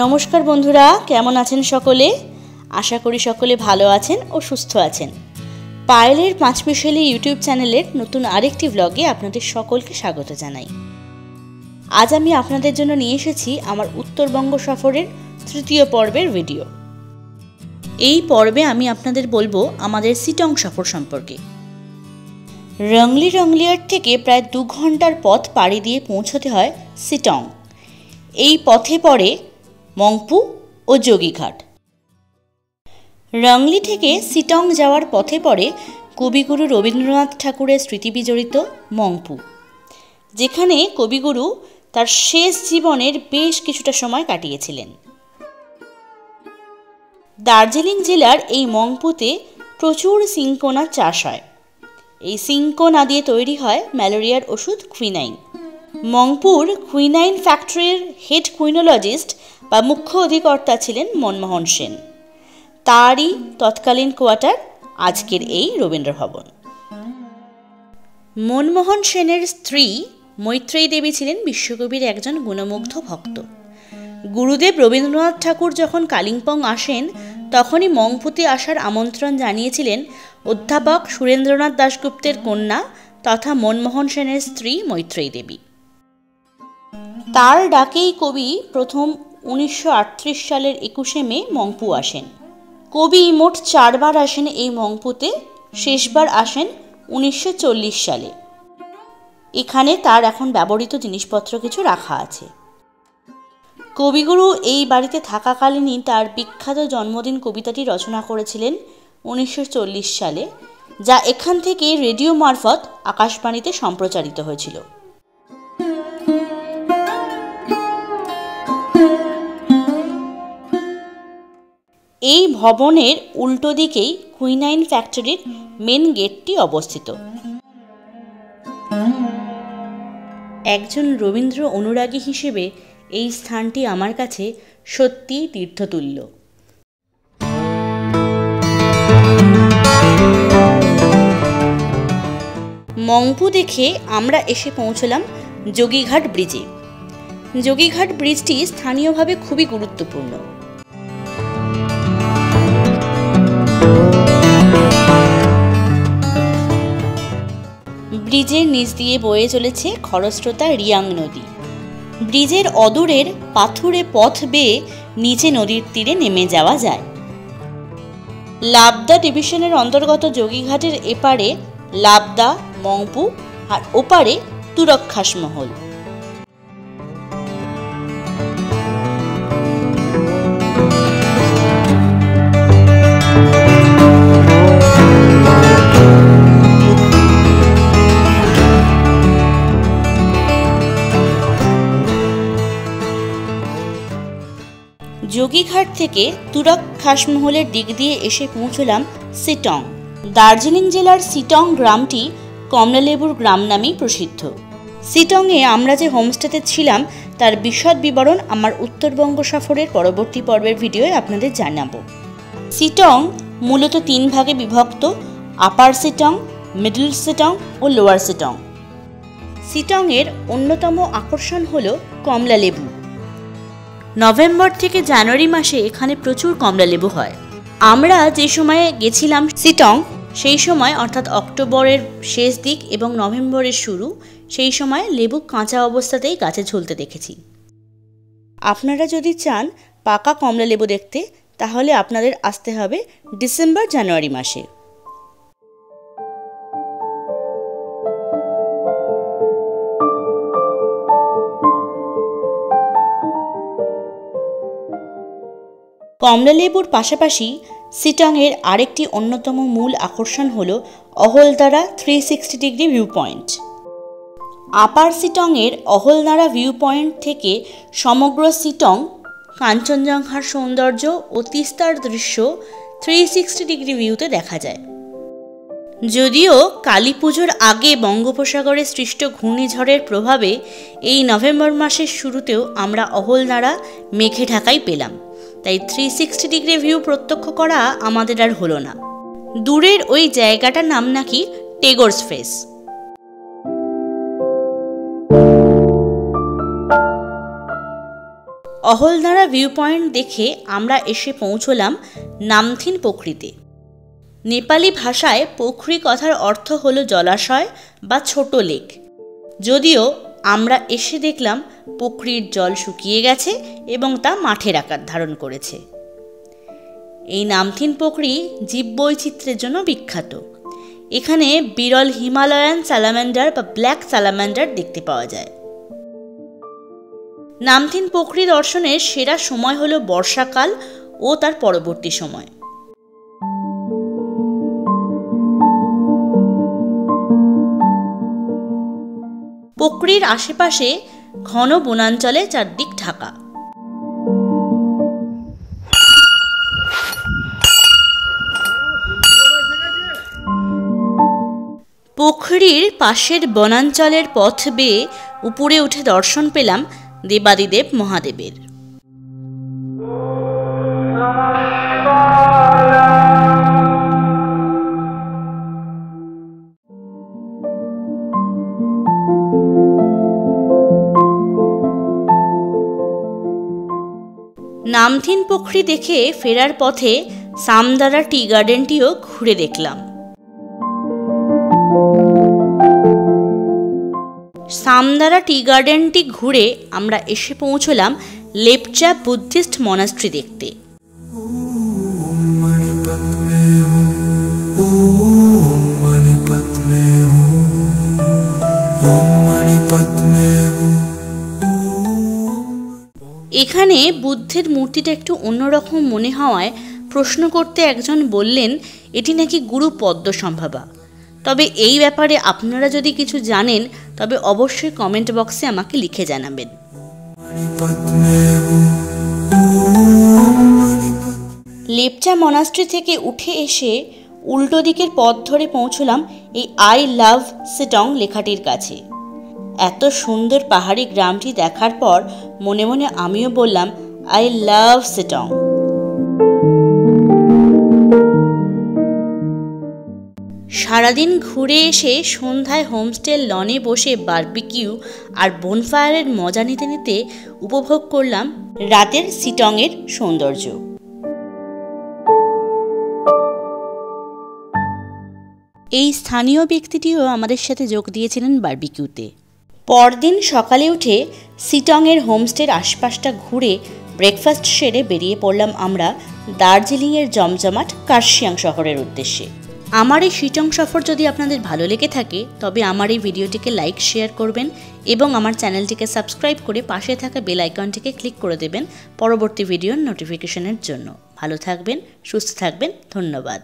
নমস্কার বন্ধুরা, কেমন আছেন সকলে? আশা করি সকলে ভালো আছেন ও সুস্থ আছেন। পায়েলের পাঁচমিশালি ইউটিউব চ্যানেলের নতুন আরেকটি ব্লগে আপনাদের সকলকে স্বাগত জানাই। আজ আমি আপনাদের জন্য নিয়ে এসেছি আমার উত্তরবঙ্গ সফরের তৃতীয় পর্বের ভিডিও। এই পর্বে আমি আপনাদের বলবো আমাদের শিটং সফর সম্পর্কে। রংলিয়ার থেকে প্রায় 2 ঘন্টার পথ পাড়ি দিয়ে পৌঁছতে হয় শিটং। এই পথে পড়ে মংপু ও যোগীঘাট। রংলি থেকে শিটং যাওয়ার পথে পড়ে কবিগুরু রবীন্দ্রনাথ ঠাকুরের স্মৃতিবিজড়িত মংপু, যেখানে কবিগুরু তার শেষ জীবনের বেশ কিছুটা সময় কাটিয়েছিলেন। দার্জিলিং জেলার এই মংপুতে প্রচুর সিংকোনা চাষ হয়। এই সিংকোনা দিয়ে তৈরি হয় ম্যালেরিয়ার ওষুধ কুইনাইন। মংপুর কুইনাইন ফ্যাক্টরির হেড কুইনোলজিস্ট বা মুখ্য অধিকর্তা ছিলেন মনমোহন সেন। তারই তৎকালীন কোয়ার্টার আজকের এই রবীন্দ্র ভবন। মনমোহন সেনের স্ত্রী মৈত্রেয়ী দেবী ছিলেন বিশ্বকবির একজন গুণমুগ্ধ ভক্ত। গুরুদেব রবীন্দ্রনাথ ঠাকুর যখন কালিম্পং আসেন, তখনই মংপুতে আসার আমন্ত্রণ জানিয়েছিলেন অধ্যাপক সুরেন্দ্রনাথ দাশগুপ্তের কন্যা তথা মনমোহন সেনের স্ত্রী মৈত্রেয়ী দেবী। তার ডাকেই কবি প্রথম 1938 সালের 21শে মে মংপু আসেন। কবি মোট 4 বার আসেন এই মংপুতে, শেষবার আসেন 1940 সালে। এখানে তার এখন ব্যবহৃত জিনিসপত্র কিছু রাখা আছে। কবিগুরু এই বাড়িতে থাকাকালীনই তার বিখ্যাত জন্মদিন কবিতাটি রচনা করেছিলেন 1940 সালে, যা এখান থেকে রেডিও মারফত আকাশবাণীতে সম্প্রচারিত হয়েছিল। এই ভবনের উল্টো দিকেই কুইনাইন ফ্যাক্টরির মেন গেটটি অবস্থিত। একজন রবীন্দ্র অনুরাগী হিসেবে এই স্থানটি আমার কাছে সত্যিই তীর্থতুল্য। মংপু দেখে আমরা এসে পৌঁছলাম যোগীঘাট ব্রিজে। যোগীঘাট ব্রিজটি স্থানীয়ভাবে খুবই গুরুত্বপূর্ণ। ব্রিজের নিচ দিয়ে বয়ে চলেছে খরস্রোতা রিয়াং নদী। ব্রিজের অদূরের পাথুরে পথ বেয়ে নিচে নদীর তীরে নেমে যাওয়া যায়। লাবদা ডিভিশনের অন্তর্গত যোগীঘাটের এপারে লাবদা, মংপু আর ওপারে তুরক খাসমহল। যোগীঘাট থেকে তুরক খাসমহলের দিক দিয়ে এসে পৌঁছলাম শিটং। দার্জিলিং জেলার শিটং গ্রামটি কমলালেবুর গ্রাম নামেই প্রসিদ্ধ। শিটংয়ে আমরা যে হোমস্টেতে ছিলাম তার বিশদ বিবরণ আমার উত্তরবঙ্গ সফরের পরবর্তী পর্বের ভিডিওয়ে আপনাদের জানাবো। শিটং মূলত 3 ভাগে বিভক্ত: আপার শিটং, মিডল শিটং ও লোয়ার শিটং। শিটংয়ের অন্যতম আকর্ষণ হল কমলালেবু। নভেম্বর থেকে জানুয়ারি মাসে এখানে প্রচুর কমলালেবু হয়। আমরা যে সময়ে গেছিলাম শিটং, সেই সময় অর্থাৎ অক্টোবরের শেষ দিক এবং নভেম্বরের শুরু, সেই সময় লেবু কাঁচা অবস্থাতেই গাছে ঝুলতে দেখেছি। আপনারা যদি চান পাকা কমলালেবু দেখতে, তাহলে আপনাদের আসতে হবে ডিসেম্বর জানুয়ারি মাসে। কমলালেবুর পাশাপাশি শিটংয়ের আরেকটি অন্যতম মূল আকর্ষণ হল অহলদারা 360 ডিগ্রি ভিউ পয়েন্ট। আপার শিটংয়ের অহলদারা ভিউ পয়েন্ট থেকে সমগ্র শিটং, কাঞ্চনজঙ্ঘার সৌন্দর্য ও তিস্তার দৃশ্য 360 ডিগ্রি ভিউতে দেখা যায়। যদিও কালী পুজোর আগে বঙ্গোপসাগরে সৃষ্ট ঘূর্ণিঝড়ের প্রভাবে এই নভেম্বর মাসের শুরুতেও আমরা অহলদারা মেঘে ঢাকাই পেলাম, তাই 360 ডিগ্রি ভিউ প্রত্যক্ষ করা আমাদের আর হলো না। দূরের ওই জায়গাটার নাম নাকি টেগোরস ফেস। অহলদারা ভিউ পয়েন্ট দেখে আমরা এসে পৌঁছলাম নামথিন পোখরিতে। নেপালি ভাষায় পোখরি কথার অর্থ হলো জলাশয় বা ছোট লেক। যদিও আমরা এসে দেখলাম পোখরির জল শুকিয়ে গেছে এবং তা মাঠের আকার ধারণ করেছে। এই নামথিন পোখরি জীববৈচিত্র্যের জন্য বিখ্যাত। এখানে বিরল হিমালয়ান স্যালামান্ডার বা ব্ল্যাক স্যালামান্ডার দেখতে পাওয়া যায়। নামথিন পোখরি দর্শনের সেরা সময় হলো বর্ষাকাল ও তার পরবর্তী সময়। পোখরির আশেপাশে ঘন বনাঞ্চলে চারদিক ঢাকা। পোখরির পাশের বনাঞ্চলের পথ বেয়ে উপরে উঠে দর্শন পেলাম দেবাদিদেব মহাদেবের। নামথিন পোখরি দেখে ফেরার পথে সামদারা টি গার্ডেনটিও ঘুরে দেখলাম। সামদারা টি গার্ডেনটি ঘুরে আমরা এসে পৌঁছলাম লেপচা বুদ্ধিস্ট মনাস্ট্রি দেখতে। এখানে বুদ্ধের মূর্তিটা একটু অন্যরকম মনে হওয়ায় প্রশ্ন করতে একজন বললেন এটি নাকি গুরু পদ্মসম্ভবা। তবে এই ব্যাপারে আপনারা যদি কিছু জানেন তবে অবশ্যই কমেন্ট বক্সে আমাকে লিখে জানাবেন। লেপচা মনাস্ট্রি থেকে উঠে এসে উল্টো দিকের পথ ধরে পৌঁছলাম এই আই লাভ সিটং লেখাটির কাছে। এত সুন্দর পাহাড়ি গ্রামটি দেখার পর মনে মনে আমিও বললাম আই লাভ সিটং। সারাদিন ঘুরে এসে সন্ধ্যায় হোমস্টের লনে বসে বারবিকিউ আর বোনফায়ারের মজা নিতে নিতে উপভোগ করলাম রাতের সিটংয়ের সৌন্দর্য। এই স্থানীয় ব্যক্তিটিও আমাদের সাথে যোগ দিয়েছিলেন বারবিকিউতে। পরদিন সকালে উঠে সিটংয়ের হোমস্টের আশপাশটা ঘুরে ব্রেকফাস্ট সেরে বেরিয়ে পড়লাম আমরা দার্জিলিংয়ের জমজমাট কার্শিয়াং শহরের উদ্দেশ্যে। আমার এই সিটং সফর যদি আপনাদের ভালো লেগে থাকে তবে আমার এই ভিডিওটিকে লাইক শেয়ার করবেন এবং আমার চ্যানেলটিকে সাবস্ক্রাইব করে পাশে থাকা বেল আইকনটিকে ক্লিক করে দেবেন পরবর্তী ভিডিওর নোটিফিকেশনের জন্য। ভালো থাকবেন, সুস্থ থাকবেন, ধন্যবাদ।